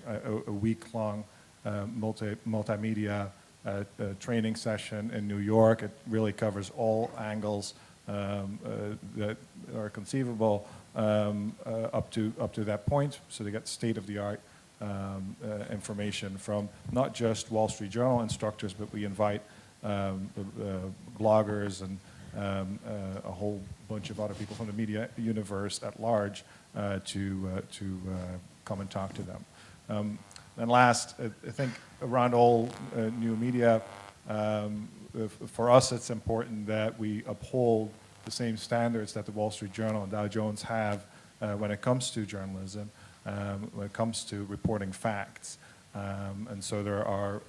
week-long multimedia training session in New York. It really covers all angles that are conceivable up to that point. So they get state-of-the-art information from not just Wall Street Journal instructors, but we invite bloggers and a whole bunch of other people from the media universe at large to come and talk to them. And last, I think around all new media, for us it's important that we uphold the same standards that the Wall Street Journal and Dow Jones have when it comes to journalism, when it comes to reporting facts. And so there are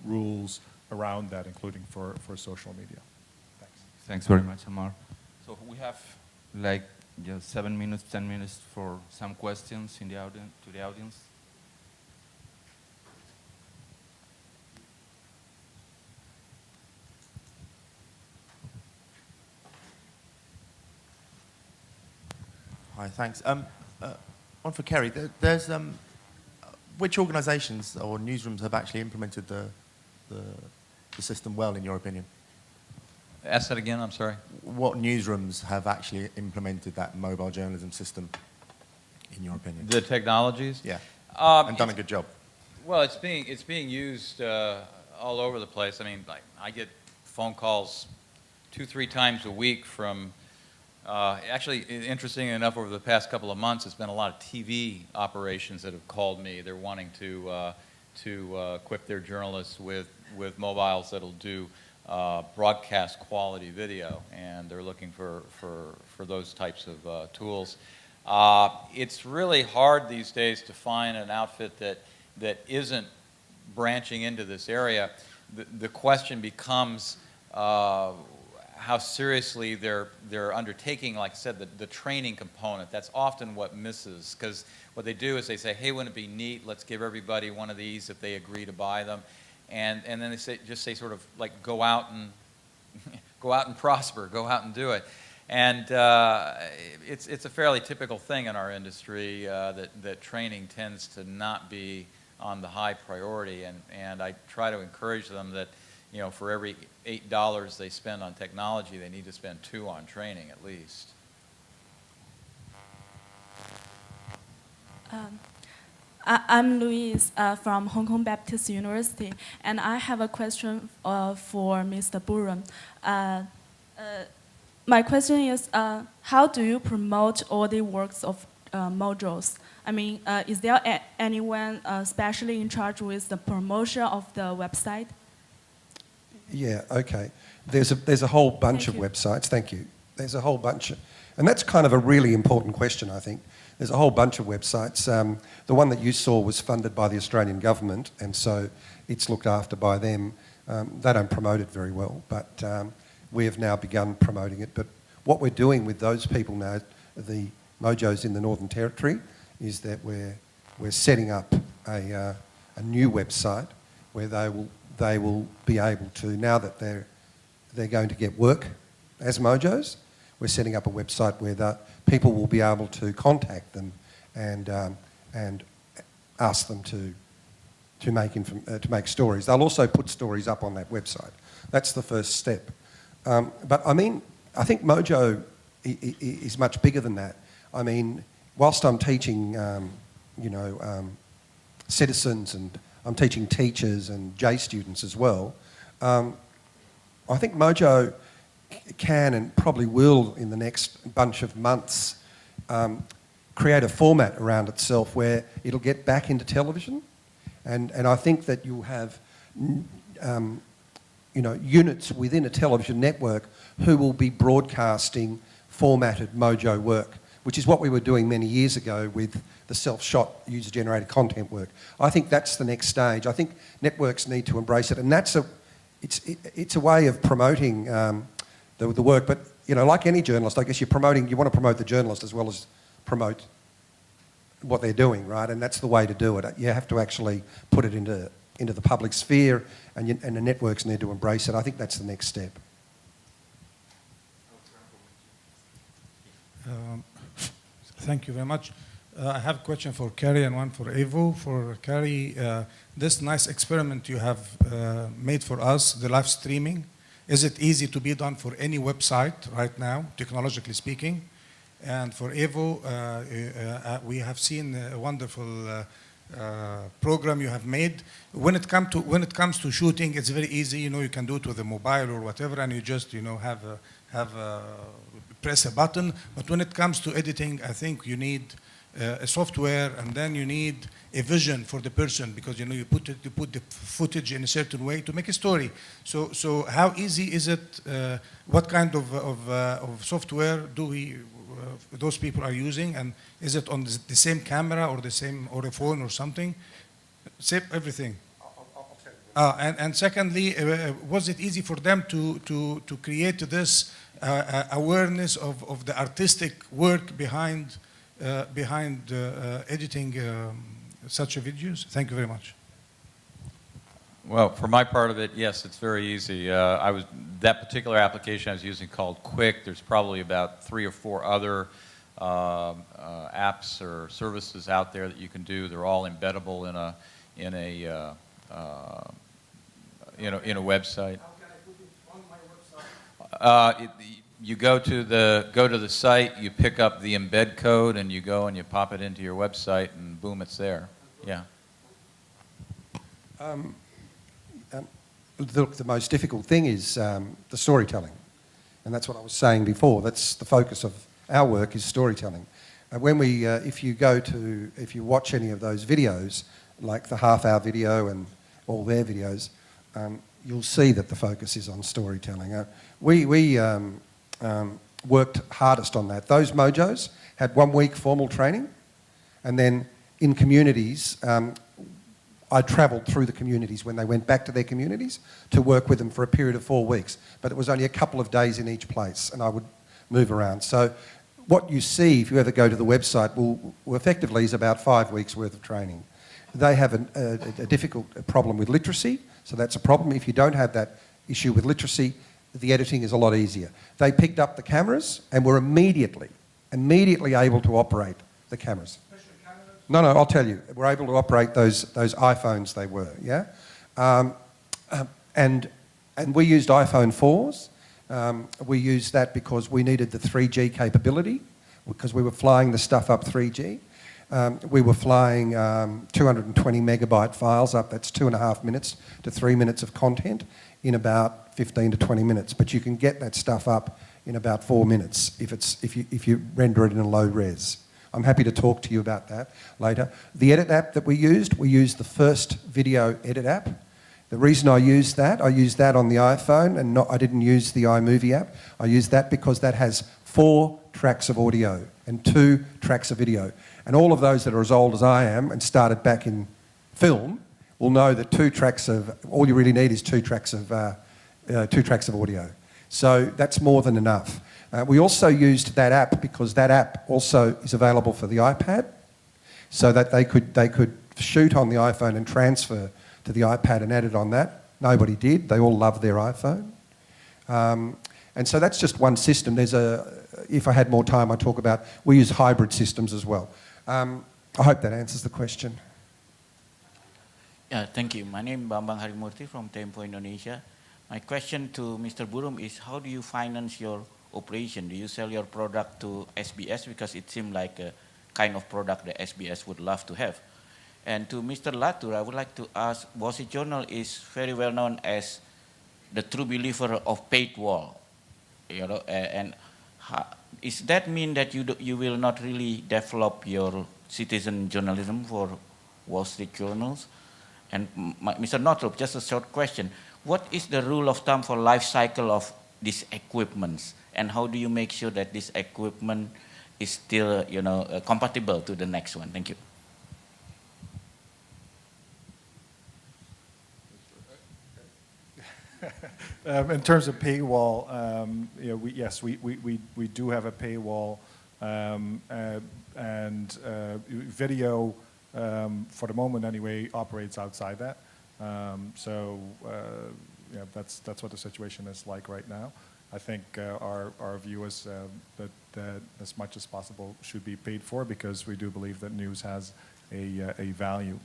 rules around that, including for social media. Thanks. Thanks very much, Almar. So we have like just 7 minutes, 10 minutes for some questions in the to the audience. Hi, thanks. One for Kerry. There's which organisations or newsrooms have actually implemented the system well, in your opinion? Ask that again, I'm sorry. What newsrooms have actually implemented that mobile journalism system, in your opinion? The technologies? Yeah, and done a good job. Well, it's being used all over the place. I mean, like, I get phone calls 2-3 times a week from, actually, interesting enough, over the past couple of months, it's been a lot of TV operations that have called me. They're wanting to equip their journalists with mobiles that'll do broadcast quality video, and they're looking for those types of tools. It's really hard these days to find an outfit that isn't branching into this area. The question becomes how seriously they're undertaking, like I said, the training component. That's often what misses, because what they do is they say, hey, wouldn't it be neat, let's give everybody one of these if they agree to buy them. And then they just say sort of like, go out and prosper, go out and do it. And it's a fairly typical thing in our industry that training tends to not be on the high priority. And I try to encourage them that, you know, for every $8 they spend on technology, they need to spend $2 on training at least. I'm Louise from Hong Kong Baptist University, and I have a question for Mr. Burum. My question is, how do you promote all the works of modules? I mean, is there anyone specially in charge with the promotion of the website? Yeah, okay. There's a whole bunch of websites. Thank you. There's a whole bunch, and that's kind of a really important question, I think. There's a whole bunch of websites. The one that you saw was funded by the Australian government, and so it's looked after by them. They don't promote it very well, but we have now begun promoting it. But what we're doing with those people now, the Mojos in the Northern Territory, is that we're setting up a new website where they will be able to, now that they're going to get work as Mojos, we're setting up a website where people will be able to contact them and ask them to make stories. They'll also put stories up on that website. That's the first step. But I mean, I think Mojo is much bigger than that. I mean, whilst I'm teaching, citizens, and I'm teaching teachers and J students as well, I think Mojo can and probably will in the next bunch of months create a format around itself where it'll get back into television, and I think that you'll have units within a television network who will be broadcasting formatted Mojo work, which is what we were doing many years ago with the self-shot user-generated content work. I think that's the next stage. I think networks need to embrace it, and it's a way of promoting the work. But like any journalist, I guess you want to promote the journalist as well as promote what they're doing, right? And that's the way to do it. You have to actually put it into the public sphere, and the networks need to embrace it. I think that's the next step. Thank you very much. I have a question for Kerry and one for Evo. For Kerry, this nice experiment you have made for us, the live streaming, is it easy to be done for any website right now, technologically speaking? And for Evo, we have seen a wonderful program you have made. When it comes to shooting, it's very easy. You can do it with a mobile or whatever, and you just press a button. But when it comes to editing, I think you need a software, and then you need a vision for the person, because you put the footage in a certain way to make a story. So how easy is it? What kind of software those people are using, and is it on the same camera or a phone or something? Save everything. And secondly, was it easy for them to create this awareness of the artistic work behind editing such videos? Thank you very much. Well, for my part of it, yes, it's very easy. That particular application I was using called Quick. There's probably about 3 or 4 other apps or services out there that you can do. They're all embeddable in a website. How can I put it on my website? You go to the site, you pick up the embed code, and you go and you pop it into your website, and boom, it's there. Yeah. The most difficult thing is the storytelling, and that's what I was saying before. That's the focus of our work, is storytelling. If you watch any of those videos, like the half-hour video and all their videos, you'll see that the focus is on storytelling. We worked hardest on that. Those mojos had 1 week formal training, and then in communities, I travelled through the communities when they went back to their communities to work with them for a period of 4 weeks. But it was only a couple of days in each place, and I would move around. So what you see, if you ever go to the website, will effectively is about 5 weeks' worth of training. They have a difficult problem with literacy, so that's a problem. If you don't have that issue with literacy, the editing is a lot easier. They picked up the cameras and were immediately able to operate the cameras. No, I'll tell you. We're able to operate those iPhones they were, yeah? And we used iPhone 4s. We used that because we needed the 3G capability, because we were flying the stuff up 3G. We were flying 220 megabyte files up. That's 2.5 minutes to 3 minutes of content in about 15 to 20 minutes. But you can get that stuff up in about 4 minutes if you render it in a low res. I'm happy to talk to you about that later. The edit app that we used the first video edit app. The reason I used that on the iPhone, and I didn't use the iMovie app. I used that because that has 4 tracks of audio and 2 tracks of video. And all of those that are as old as I am and started back in film will know that all you really need is 2 tracks of audio. So that's more than enough. We also used that app because that app also is available for the iPad, so that they could shoot on the iPhone and transfer to the iPad and edit on that. Nobody did. They all love their iPhone. And so that's just one system. If I had more time, I'd talk about, we use hybrid systems as well. I hope that answers the question. Yeah, thank you. My name is Bambang Harimurti from Tempo, Indonesia. My question to Mr. Burum is, how do you finance your operation? Do you sell your product to SBS? Because it seemed like a kind of product that SBS would love to have. And to Mr. Latour, I would like to ask, Wall Street Journal is very well known as the true believer of paid wall. Is that mean that you will not really develop your citizen journalism for Wall Street journals? And Mr. Northrup, just a short question. What is the rule of thumb for life cycle of these equipments? And how do you make sure that this equipment is still, compatible to the next one? Thank you. In terms of paywall, yes, we do have a paywall And video, for the moment anyway, operates outside that. So yeah, that's what the situation is like right now. I think our view is that as much as possible should be paid for, because we do believe that news has a value.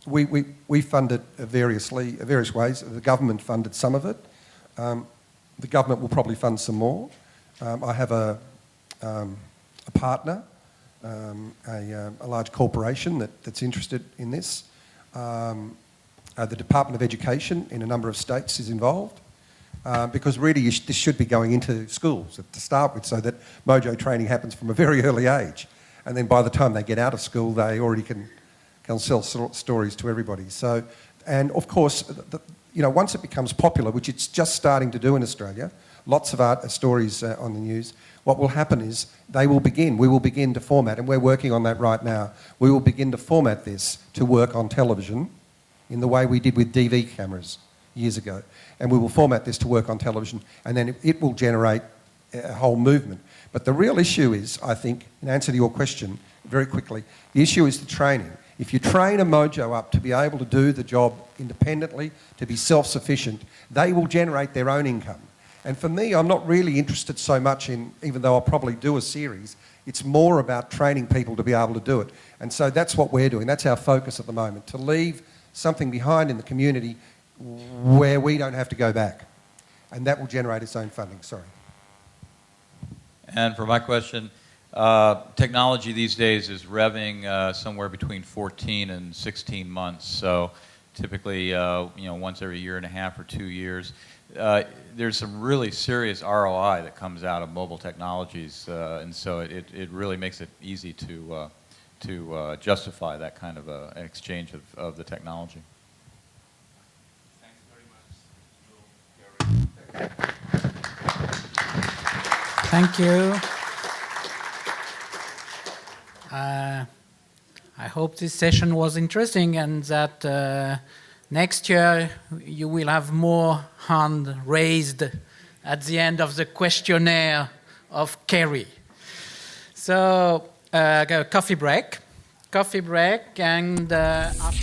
We fund it various ways. The government funded some of it. The government will probably fund some more. I have a partner, a large corporation that's interested in this. The Department of Education in a number of states is involved, because really this should be going into schools to start with, so that Mojo training happens from a very early age, and then by the time they get out of school, they already can sell stories to everybody. So, and of course, once it becomes popular, which it's just starting to do in Australia, lots of stories on the news, what will happen is we will begin to format, and we're working on that right now, we will begin to format this to work on television in the way we did with DV cameras years ago. And we will format this to work on television, and then it will generate a whole movement. But the real issue is, I think, in answer to your question very quickly, the issue is the training. If you train a Mojo up to be able to do the job independently, to be self-sufficient, they will generate their own income. And for me, I'm not really interested so much in, even though I'll probably do a series, it's more about training people to be able to do it. And so that's what we're doing. That's our focus at the moment, to leave something behind in the community where we don't have to go back. And that will generate its own funding. Sorry. And for my question, technology these days is revving somewhere between 14 and 16 months. So typically, once every year and a half or 2 years. There's some really serious ROI that comes out of mobile technologies, and so it really makes it easy to justify that kind of an exchange of the technology. Thank you. I hope this session was interesting, and that next year you will have more hands raised at the end of the questionnaire of Kerry. So, coffee break, and after